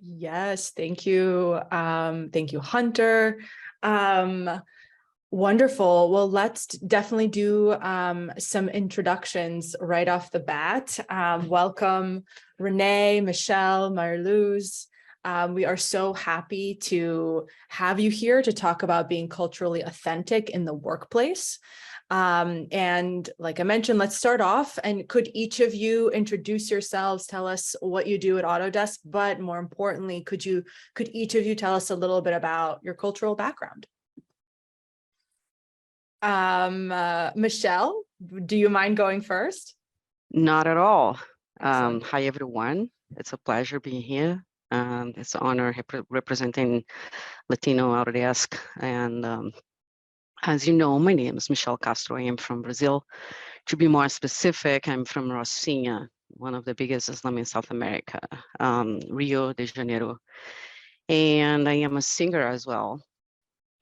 Yes, thank you. Thank you, Hunter. Wonderful. Well, let's definitely do some introductions right off the bat. Welcome, Renee, Michele, Mariluz. We are so happy to have you here to talk about being culturally authentic in the workplace. And like I mentioned, let's start off. And could each of you introduce yourselves, tell us what you do at Autodesk, but more importantly, could each of you tell us a little bit about your cultural background? Michele, do you mind going first? Not at all. Excellent. Hi, everyone. It's a pleasure being here. It's an honor representing Latino Autodesk. And as you know, my name is Michele Castro. I am from Brazil. To be more specific, I'm from Rocinha, one of the biggest Islam in South America, Rio de Janeiro. And I am a singer as well.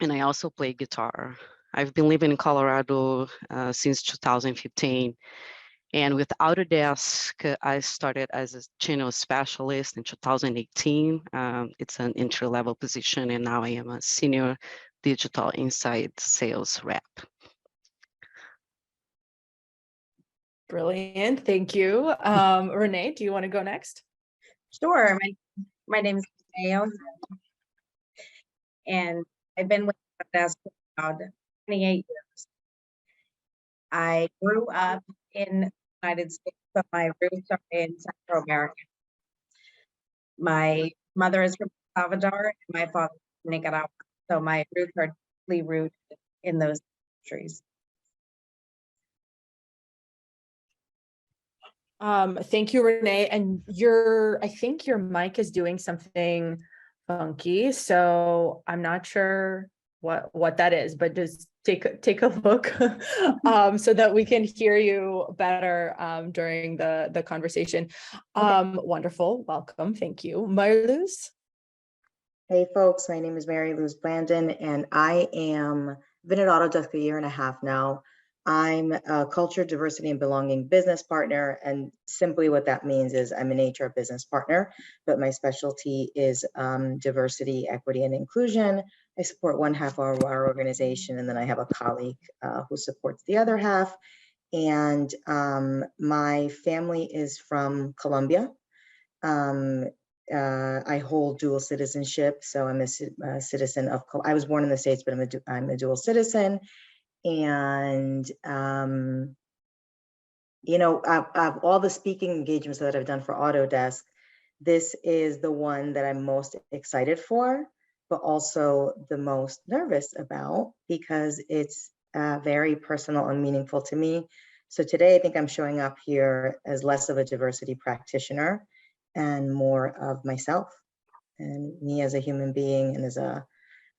And I also play guitar. I've been living in Colorado since 2015. And with Autodesk, I started as a channel specialist in 2018. It's an entry-level position, and now I am a senior digital inside sales rep. Brilliant, thank you. Renee, do you want to go next? Sure. My name is Renee O'Hare, and I've been with Autodesk for about 28 years. I grew up in the United States, but my roots are in Central America. My mother is from Salvador, and my father is from Nicaragua, so my roots are deeply rooted in those countries. Thank you, Renee. And I think your mic is doing something funky, so I'm not sure what that is, but just take a look so that we can hear you better during the conversation. Okay. Wonderful. Welcome. Thank you. Mariluz? Hey folks, my name is Mariluz Blandon, and I've been at Autodesk a year and a half now. I'm a culture, diversity, and belonging business partner, and simply what that means is I'm an HR business partner, but my specialty is diversity, equity, and inclusion. I support one half of our organization, and then I have a colleague who supports the other half. And my family is from Colombia. I hold dual citizenship, so I'm a citizen of. I was born in the States, but I'm a dual citizen. And you know, of all the speaking engagements that I've done for Autodesk, this is the one that I'm most excited for, but also the most nervous about, because it's very personal and meaningful to me. So today, I think I'm showing up here as less of a diversity practitioner and more of myself and me as a human being and as a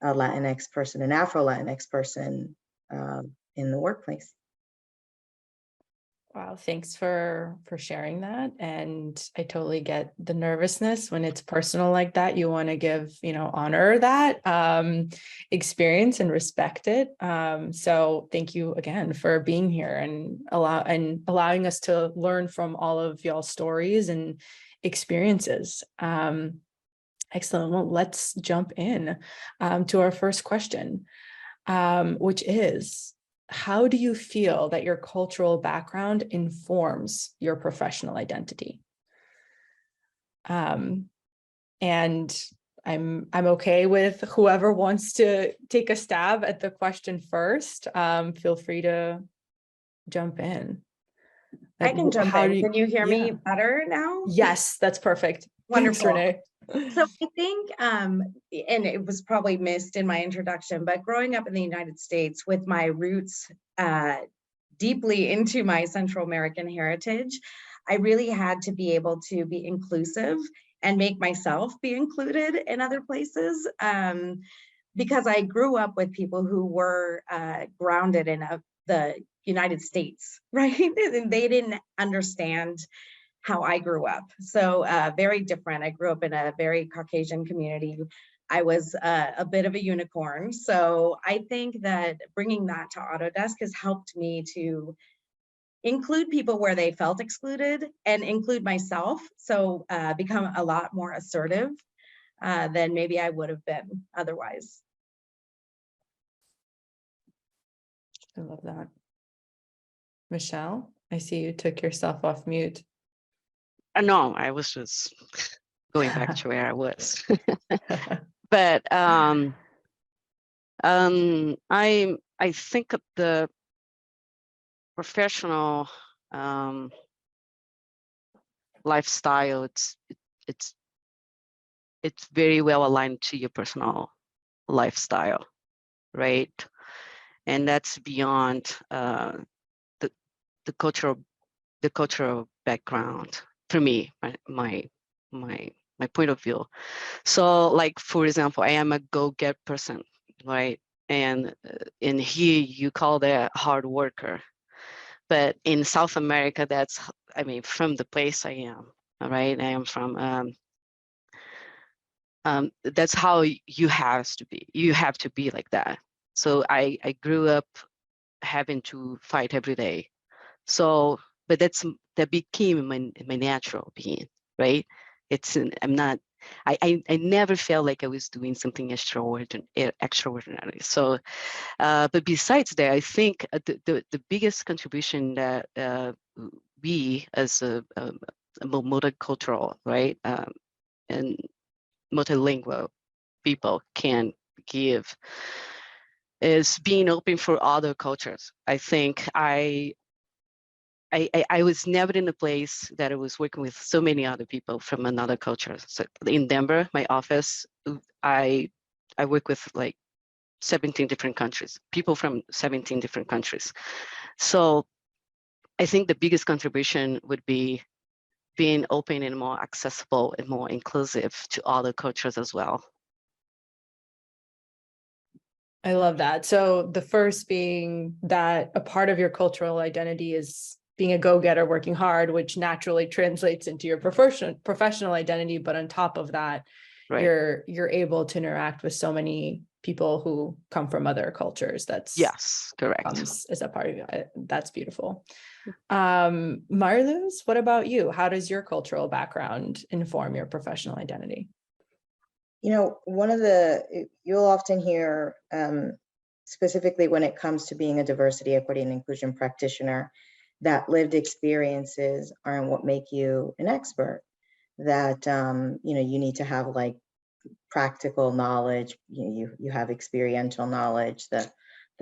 Latinx person, an Afro-Latinx person in the workplace. Wow, thanks for sharing that. And I totally get the nervousness when it's personal like that. You want to give, honor that experience and respect it. So thank you again for being here and allowing us to learn from all of y'all's stories and experiences. Excellent. Well, let's jump in to our first question, which is, how do you feel that your cultural background informs your professional identity? And I'm okay with whoever wants to take a stab at the question first. Feel free to jump in. I can jump in. Can you hear me better now? Yes, that's perfect. Wonderful. Thanks, Renee. So I think, and it was probably missed in my introduction, but growing up in the United States with my roots deeply into my Central American heritage, I really had to be able to be inclusive and make myself be included in other places, because I grew up with people who were grounded in the United States, right? And they didn't understand how I grew up. So very different. I grew up in a very Caucasian community. I was a bit of a unicorn. So I think that bringing that to Autodesk has helped me to include people where they felt excluded and include myself. So become a lot more assertive than maybe I would have been otherwise. I love that. Michele, I see you took yourself off mute. No, I was just going back to where I was. But I think the professional lifestyle, it's very well aligned to your personal lifestyle, right? And that's beyond the cultural background for me, my point of view. So, like, for example, I am a go-get person, right? And in here you call that hard worker, but in South America, that's, I mean, from the place I am, all right? I am from. That's how you have to be. You have to be like that. So I grew up having to fight every day. So, but that became my natural being, right? I'm not. I never felt like I was doing something extraordinary. So, but besides that, I think the biggest contribution that we as a multicultural, right, and multilingual people can give is being open for other cultures. I think I was never in a place that I was working with so many other people from another culture. So in Denver, my office, I work with like 17 different countries, people from 17 different countries. So I think the biggest contribution would be being open and more accessible and more inclusive to other cultures as well. I love that. So the first being that a part of your cultural identity is being a go-getter, working hard, which naturally translates into your professional identity. But on top of that, Right. you're able to interact with so many people who come from other cultures. That's yes, correct. Comes as a part of it. That's beautiful. Mariluz, what about you? How does your cultural background inform your professional identity? You know, you'll often hear, specifically when it comes to being a diversity, equity, and inclusion practitioner, that lived experiences aren't what make you an expert. That, you know, you need to have like practical knowledge, you have experiential knowledge, the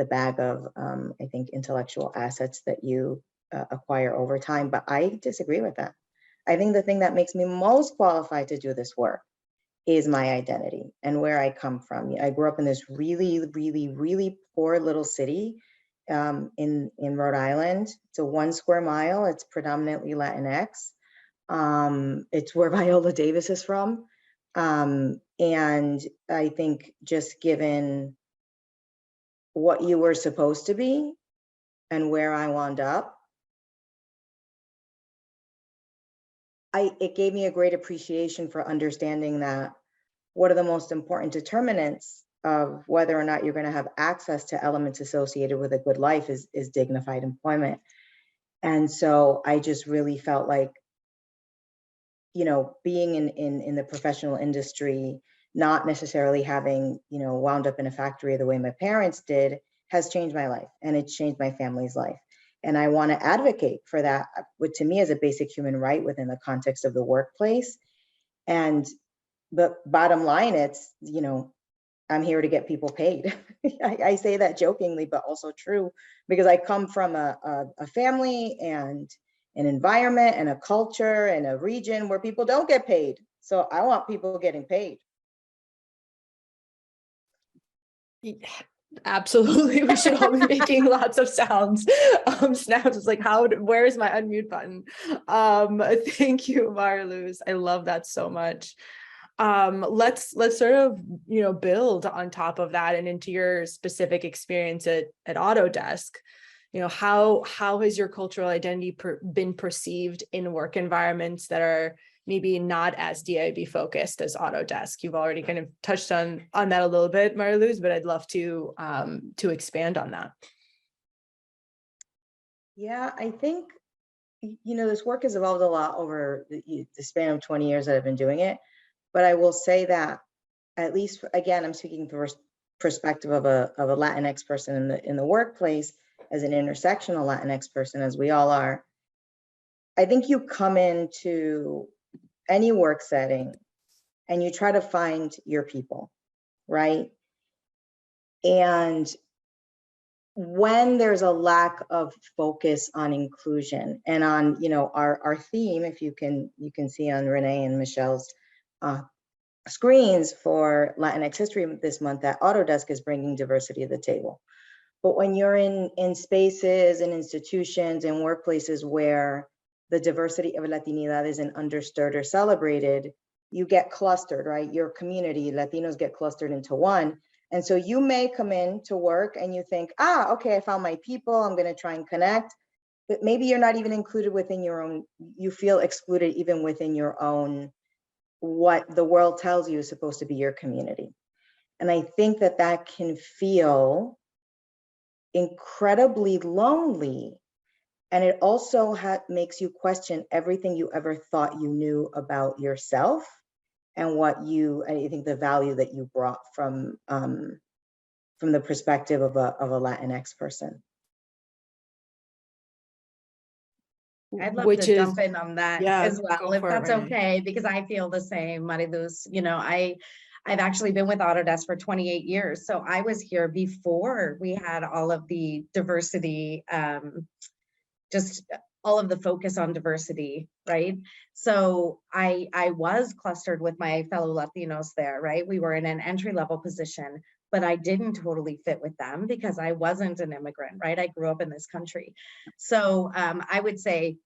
bag of, I think, intellectual assets that you acquire over time. But I disagree with that. I think the thing that makes me most qualified to do this work is my identity and where I come from. I grew up in this really, really, really poor little city in Rhode Island. It's a 1 square mile. It's predominantly Latinx. It's where Viola Davis is from. And I think just given what you were supposed to be and where I wound up, it gave me a great appreciation for understanding that what are the most important determinants of whether or not you're going to have access to elements associated with a good life is dignified employment. And so I just really felt like, you know, being in the professional industry, not necessarily having, you know, wound up in a factory the way my parents did, has changed my life, and it's changed my family's life. And I want to advocate for that, what to me is a basic human right within the context of the workplace. But bottom line, it's, you know, I'm here to get people paid. I say that jokingly, but also true, because I come from a family and an environment and a culture and a region where people don't get paid. So I want people getting paid. Yeah, absolutely. We should all be making lots of sounds. Snaps is like, where is my unmute button? Thank you, Mariluz. I love that so much. Let's sort of, you know, build on top of that and into your specific experience at Autodesk. You know, how has your cultural identity been perceived in work environments that are maybe not as DIB focused as Autodesk? You've already kind of touched on that a little bit, Mariluz, but I'd love to expand on that. Yeah, I think, you know, this work has evolved a lot over the span of 20 years that I've been doing it. But I will say that at least again, I'm speaking from perspective of a Latinx person in the workplace, as an intersectional Latinx person, as we all are. I think you come into any work setting and you try to find your people, right? And when there's a lack of focus on inclusion and on, you know, our theme, if you can see on Renee and Michelle's screens for Latinx History this month, that Autodesk is bringing diversity to the table. But when you're in spaces and institutions and workplaces where the diversity of Latinidad isn't understood or celebrated, you get clustered, right? Your community, Latinos get clustered into one. And so you may come in to work and you think, okay, I found my people, I'm gonna try and connect, but maybe you're not even included within your own, you feel excluded even within your own, what the world tells you is supposed to be your community. And I think that that can feel incredibly lonely. And it also makes you question everything you ever thought you knew about yourself and I think the value that you brought from the perspective of a Latinx person. I'd love to jump in on that as well, if that's okay, because I feel the same, Mariluz. You know, I've actually been with Autodesk for 28 years. So I was here before we had all of the diversity, just all of the focus on diversity, right? So I was clustered with my fellow Latinos there, right? We were in an entry-level position, but I didn't totally fit with them because I wasn't an immigrant, right? I grew up in this country. So I would say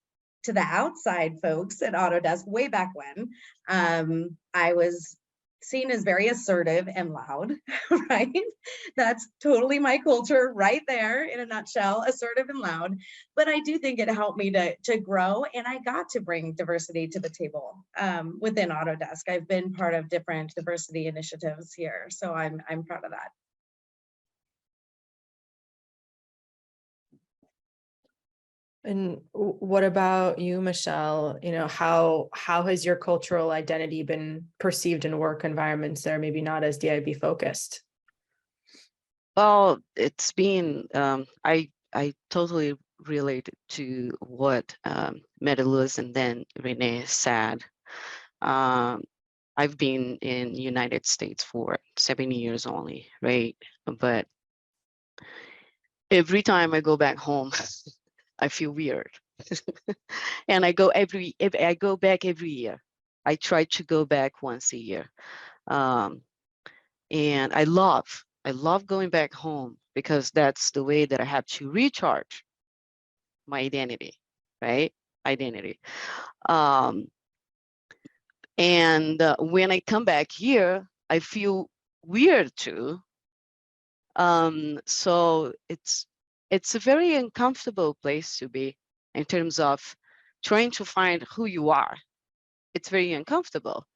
to the outside folks at Autodesk way back when, I was seen as very assertive and loud, right? That's totally my culture right there in a nutshell, assertive and loud. But I do think it helped me to grow, and I got to bring diversity to the table within Autodesk. I've been part of different diversity initiatives here, so I'm proud of that. And what about you, Michele? You know, how has your cultural identity been perceived in work environments that are maybe not as DIB focused? Well, it's been, I totally relate to what Mariluz and then Renee said. I've been in the United States for 7 years only, right? But every time I go back home, I feel weird. And I go back every year. I try to go back once a year. And I love going back home because that's the way that I have to recharge my identity, right? Identity. And when I come back here, I feel weird too. So it's a very uncomfortable place to be in terms of trying to find who you are. It's very uncomfortable,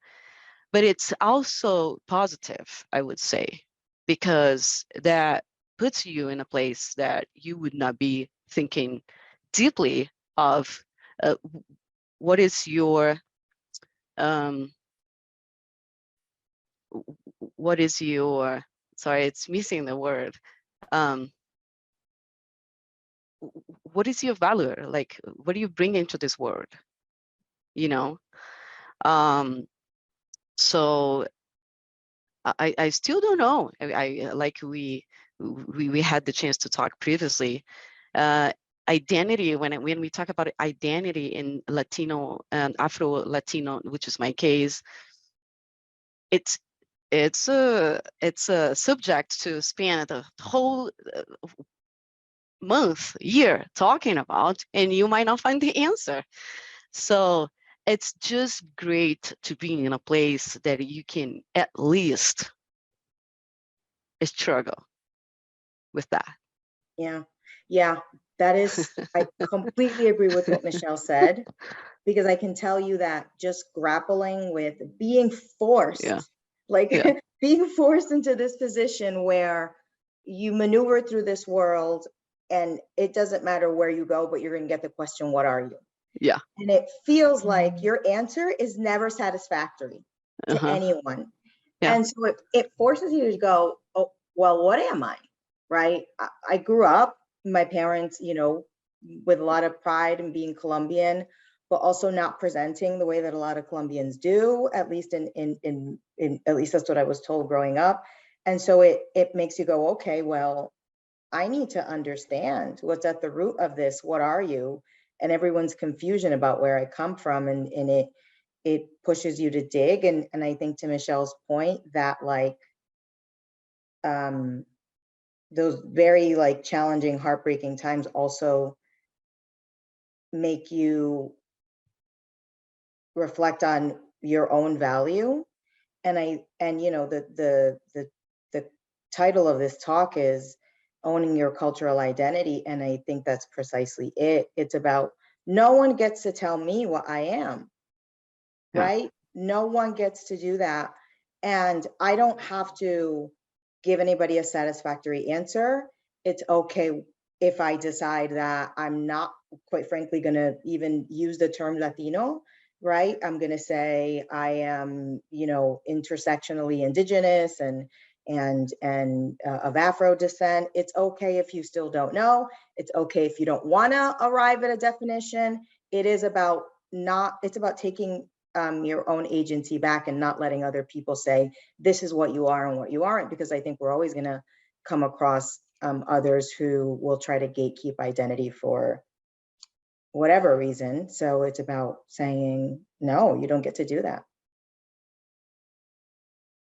but it's also positive, I would say, because that puts you in a place that you would not be thinking deeply of what is your sorry, it's missing the word. What is your value? Like, what do you bring into this world? You know? So I still don't know. I like we had the chance to talk previously. Identity, when we talk about identity in Latino and Afro-Latino, which is my case, it's a subject to spend the whole month, year talking about, and you might not find the answer. So it's just great to be in a place that you can at least struggle with that. Yeah, that is, I completely agree with what Michele said, because I can tell you that just grappling with being forced, being forced into this position where you maneuver through this world and it doesn't matter where you go, but you're gonna get the question, what are you? Yeah. And it feels like your answer is never satisfactory to anyone. Yeah. And so it forces you to go, oh, well, what am I? Right? I grew up, my parents, you know, with a lot of pride in being Colombian, but also not presenting the way that a lot of Colombians do, at least in at least that's what I was told growing up. And so it makes you go, okay, well, I need to understand what's at the root of this. What are you? And everyone's confusion about where I come from, and it pushes you to dig. And I think, to Michelle's point, that like those very like challenging, heartbreaking times also make you reflect on your own value. And you know, the title of this talk is owning your cultural identity, and I think that's precisely it. It's about, no one gets to tell me what I am. Yeah. Right? No one gets to do that. And I don't have to give anybody a satisfactory answer. It's okay if I decide that I'm not, quite frankly, going to even use the term Latino, right? I'm going to say I am, you know, intersectionally indigenous and of Afro descent. It's okay if you still don't know. It's okay if you don't want to arrive at a definition. It is about it's about taking your own agency back and not letting other people say, this is what you are and what you aren't, because I think we're always going to come across others who will try to gatekeep identity for whatever reason. So it's about saying, no, you don't get to do that.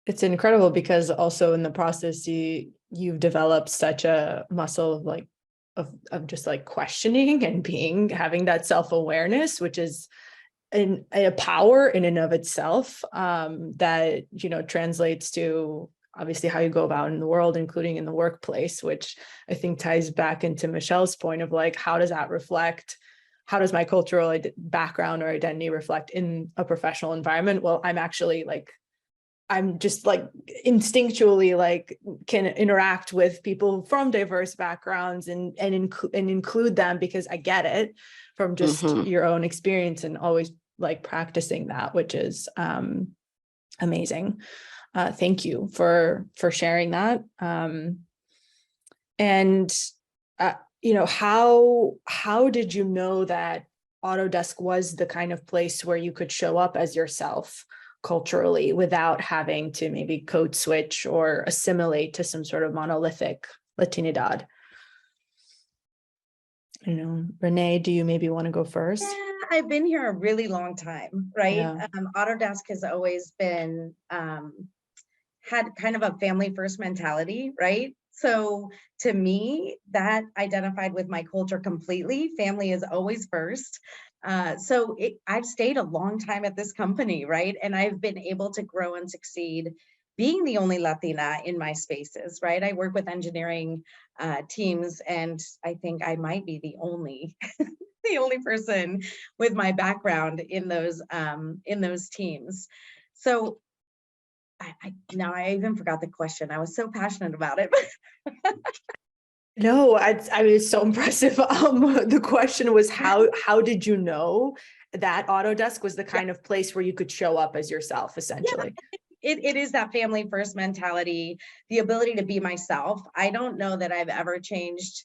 It's incredible because also in the process, you've developed such a muscle of just like questioning and having that self-awareness, which is a power in and of itself, that, you know, translates to obviously how you go about in the world, including in the workplace, which I think ties back into Michelle's point of like, how does my cultural background or identity reflect in a professional environment? Well, I'm just like instinctually like can interact with people from diverse backgrounds and include them because I get it from just your own experience and always like practicing that, which is amazing. Thank you for sharing that. You know, how did you know that Autodesk was the kind of place where you could show up as yourself culturally without having to maybe code switch or assimilate to some sort of monolithic Latinidad? You know, Renee, do you maybe want to go first? Yeah, I've been here a really long time, right? Yeah. Autodesk has always been, had kind of a family first mentality, right? So to me, that identified with my culture completely. Family is always first. I've stayed a long time at this company, right? And I've been able to grow and succeed being the only Latina in my spaces, right? I work with engineering teams, and I think I might be the only the only person with my background in those teams. So now I even forgot the question. I was so passionate about it. No, I mean, it's so impressive. The question was how did you know that Autodesk was the kind of place where you could show up as yourself, essentially? Yeah, it is that family first mentality, the ability to be myself. I don't know that I've ever changed,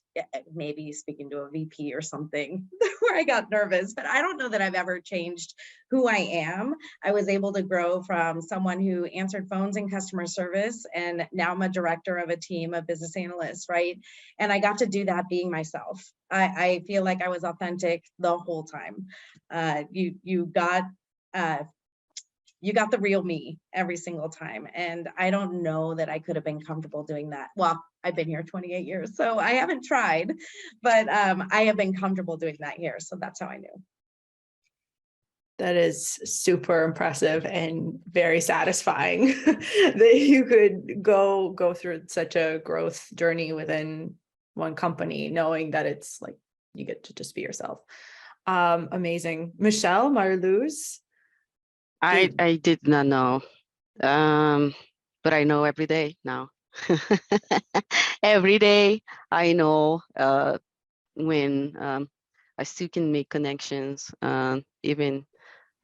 maybe speaking to a VP or something where I got nervous, but I don't know that I've ever changed who I am. I was able to grow from someone who answered phones in customer service, and now I'm a director of a team of business analysts, right? And I got to do that being myself. I feel like I was authentic the whole time. You got the real me every single time. And I don't know that I could have been comfortable doing that. Well, I've been here 28 years, so I haven't tried, but I have been comfortable doing that here. So that's how I knew. That is super impressive and very satisfying that you could go through such a growth journey within one company, knowing that it's like you get to just be yourself. Amazing. Michele, Mariluz? I did not know, but I know every day now. Every day I know when I still can make connections, even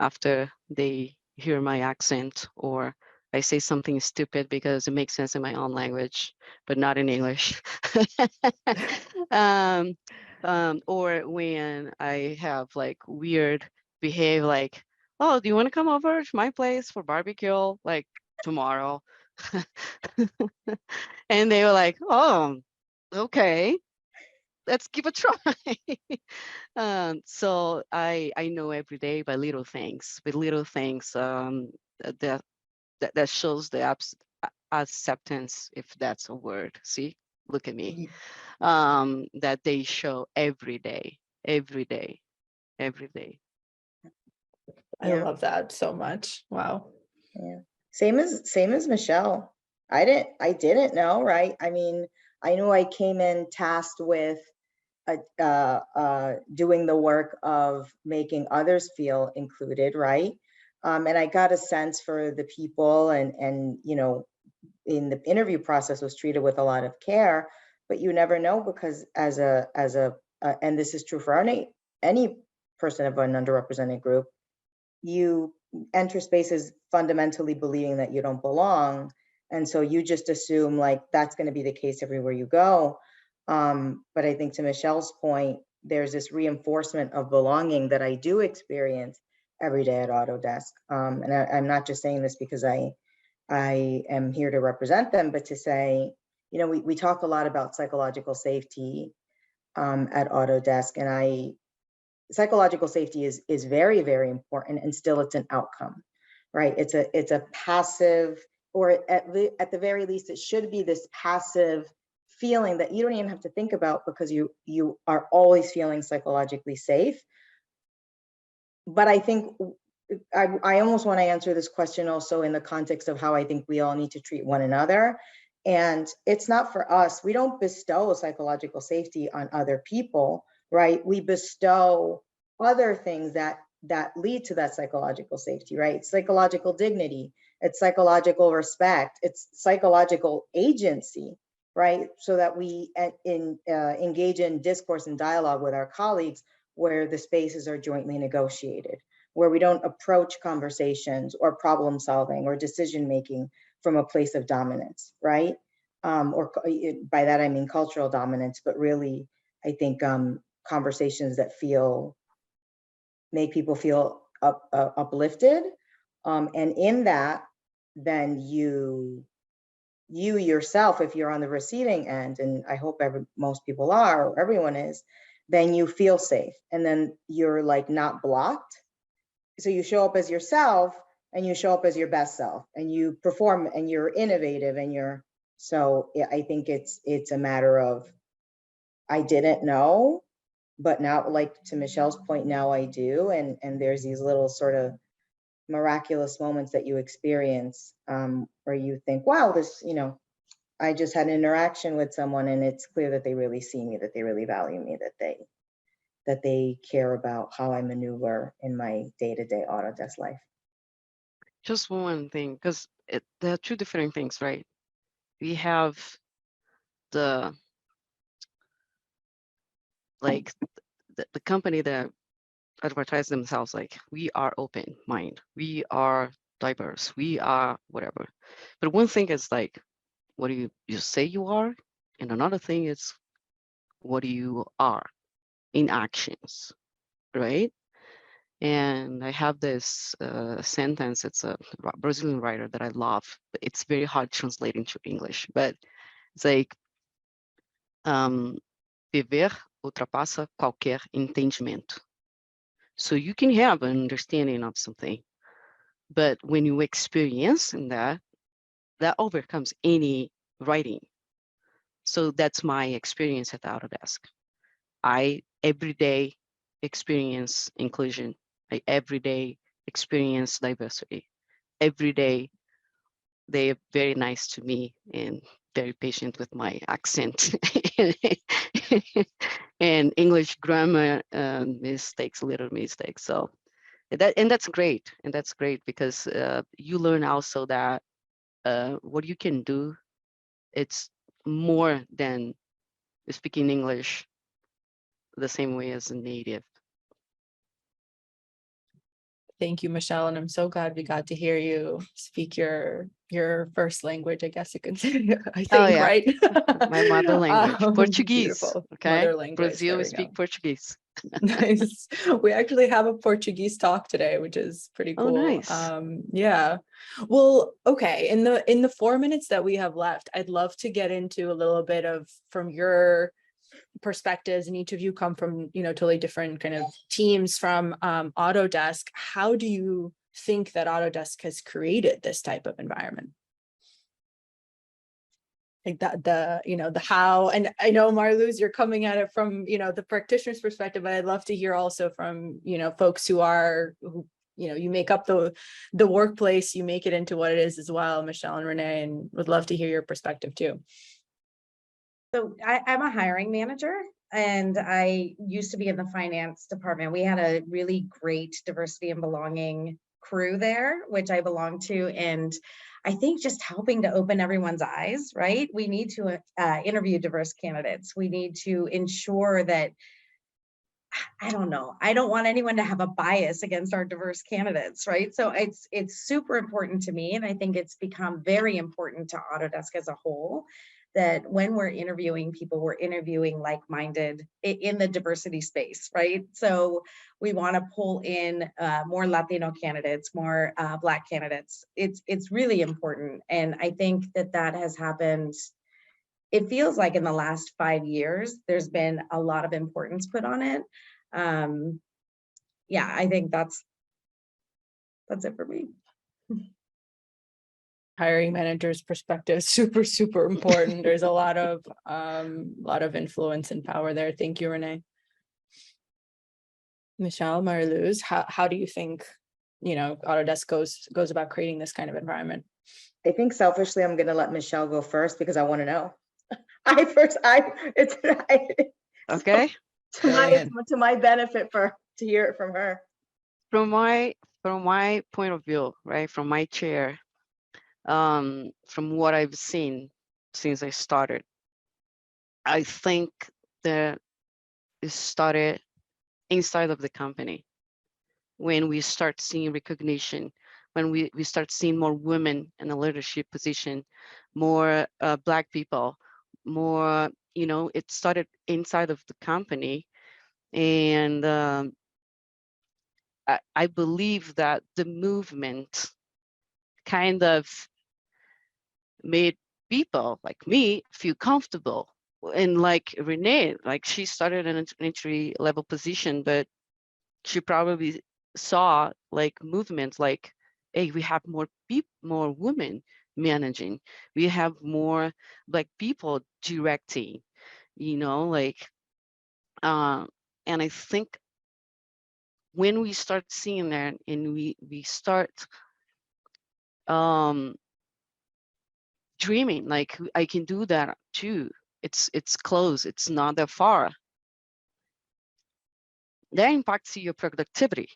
after they hear my accent or I say something stupid because it makes sense in my own language, but not in English. um, or when I have like weird behave, like, oh, do you want to come over to my place for barbecue like tomorrow? And they were like, oh, okay, let's give a try. So I know every day by little things, that that shows the acceptance, if that's a word. See, look at me. That they show every day, every day, every day. I Yeah. love that so much. Wow. Yeah. Same as Michelle. I didn't know, right? I mean, I knew I came in tasked with doing the work of making others feel included, right? And I got a sense for the people, and you know, in the interview process was treated with a lot of care, but you never know, because as a and this is true for any person of an underrepresented group, you enter spaces fundamentally believing that you don't belong, and so you just assume like that's going to be the case everywhere you go. But I think to Michelle's point, there's this reinforcement of belonging that I do experience every day at Autodesk. And I'm not just saying this because I am here to represent them, but to say, you know, we talk a lot about psychological safety at Autodesk, and psychological safety is very, very important, and still it's an outcome, right? It's a passive, or at the very least, it should be this passive feeling that you don't even have to think about, because you are always feeling psychologically safe. But I think I almost want to answer this question also in the context of how I think we all need to treat one another. And it's not for us. We don't bestow psychological safety on other people, right? We bestow other things that lead to that psychological safety, right? It's psychological dignity, it's psychological respect, it's psychological agency, right? So that we engage in discourse and dialogue with our colleagues, where the spaces are jointly negotiated, where we don't approach conversations or problem solving or decision making from a place of dominance, right? Or by that I mean cultural dominance, but really I think conversations that make people feel uplifted, and in that, then you yourself, if you're on the receiving end, and I hope most people are, or everyone is, then you feel safe, and then you're like not blocked. So you show up as yourself, and you show up as your best self, and you perform, and you're innovative, and so yeah, I think it's a matter of, I didn't know, but now, like to Michelle's point, now I do, and there's these little sort of miraculous moments that you experience, where you think, wow, this, you know, I just had an interaction with someone, and it's clear that they really see me, that they really value me, that they care about how I maneuver in my day-to-day Autodesk life. Just one thing, because there are two different things, right? We have the like the company that advertise themselves like, we are open mind, we are diverse, we are whatever. But one thing is like, what do you say you are, and another thing is what you are in actions, right? And I have this sentence, it's a Brazilian writer that I love, but it's very hard translating to English, but it's like, viver ultrapassa qualquer entendimento. So you can have an understanding of something, but when you experience in that overcomes any writing. So that's my experience at Autodesk. I every day experience inclusion. I every day experience diversity. Every day they are very nice to me and very patient with my accent and English grammar mistakes, little mistakes. So that's great, because you learn also that what you can do, it's more than speaking English the same way as a native. Thank you, Michele, and I'm so glad we got to hear you speak your first language, I guess you can say, I think, Oh, yeah. right? My mother language, Portuguese. Beautiful. Okay. Mother language. Brazil, There we we speak go. Portuguese. Nice. We actually have a Portuguese talk today, which is pretty Oh, cool. nice. Yeah. Well, okay. In the 4 minutes that we have left, I'd love to get into a little bit of from your perspectives, and each of you come from, totally different kind of teams from Autodesk. How do you think that Autodesk has created this type of environment? Like that, the how, and I know, Mariluz, you're coming at it from, the practitioner's perspective, but I'd love to hear also from, folks who you make up the workplace, you make it into what it is as well, Michele and Renee, and would love to hear your perspective too. So I'm a hiring manager, and I used to be in the finance department. We had a really great diversity and belonging crew there, which I belong to. And I think just helping to open everyone's eyes, right? We need to interview diverse candidates. We need to ensure that, I don't know, I don't want anyone to have a bias against our diverse candidates, right? So it's super important to me. And I think it's become very important to Autodesk as a whole, that when we're interviewing people, we're interviewing like-minded in the diversity space, right? So we want to pull in more Latino candidates, more Black candidates. It's really important. And I think that has happened. It feels like in the last 5 years, there's been a lot of importance put on it. Yeah, I think that's it for me. Hiring manager's perspective, super important. There's a lot of influence and power there. Thank you, Renee. Michele, Mariluz, how do you think Autodesk goes about creating this kind of environment? I think selfishly, I'm going to let Michele go first because I want to know. Okay. To my benefit to hear it from her. From my point of view, right, from my chair, from what I've seen since I started, I think that it started inside of the company. When we start seeing recognition, when we start seeing more women in a leadership position, more Black people, more, it started inside of the company. And I believe that the movement kind of made people like me feel comfortable. And like Renee, like she started in an entry level position, but she probably saw like movements like, hey, we have more women managing, we have more Black people directing, like, and I think when we start seeing that and we start dreaming like I can do that too, it's close, it's not that far, that impacts your productivity,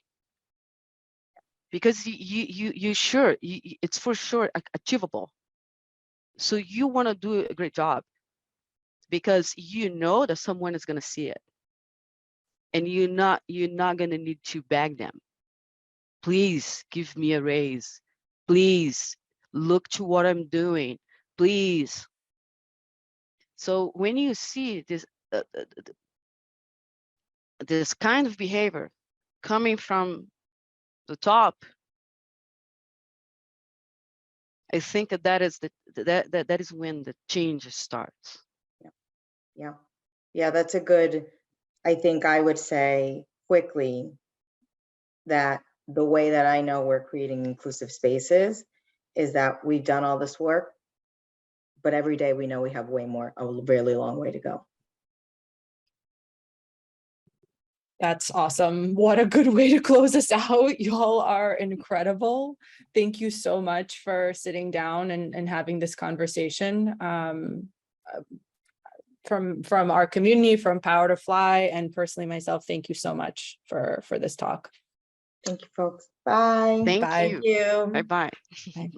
because you sure it's for sure achievable. So you want to do a great job because you know that someone is going to see it, and you're not going to need to beg them, please give me a raise, please look to what I'm doing, please. So when you see this this kind of behavior coming from the top, I think that is that is when the change starts. Yeah, that's a good, I think I would say quickly that the way that I know we're creating inclusive spaces is that we've done all this work, but every day we know we have a really long way to go. That's awesome. What a good way to close us out. Y'all are incredible. Thank you so much for sitting down and having this conversation. From our community, from Power to Fly, and personally myself, thank you so much for this talk. Thank you, folks. Bye. Thank Bye. you. Bye-bye. Bye.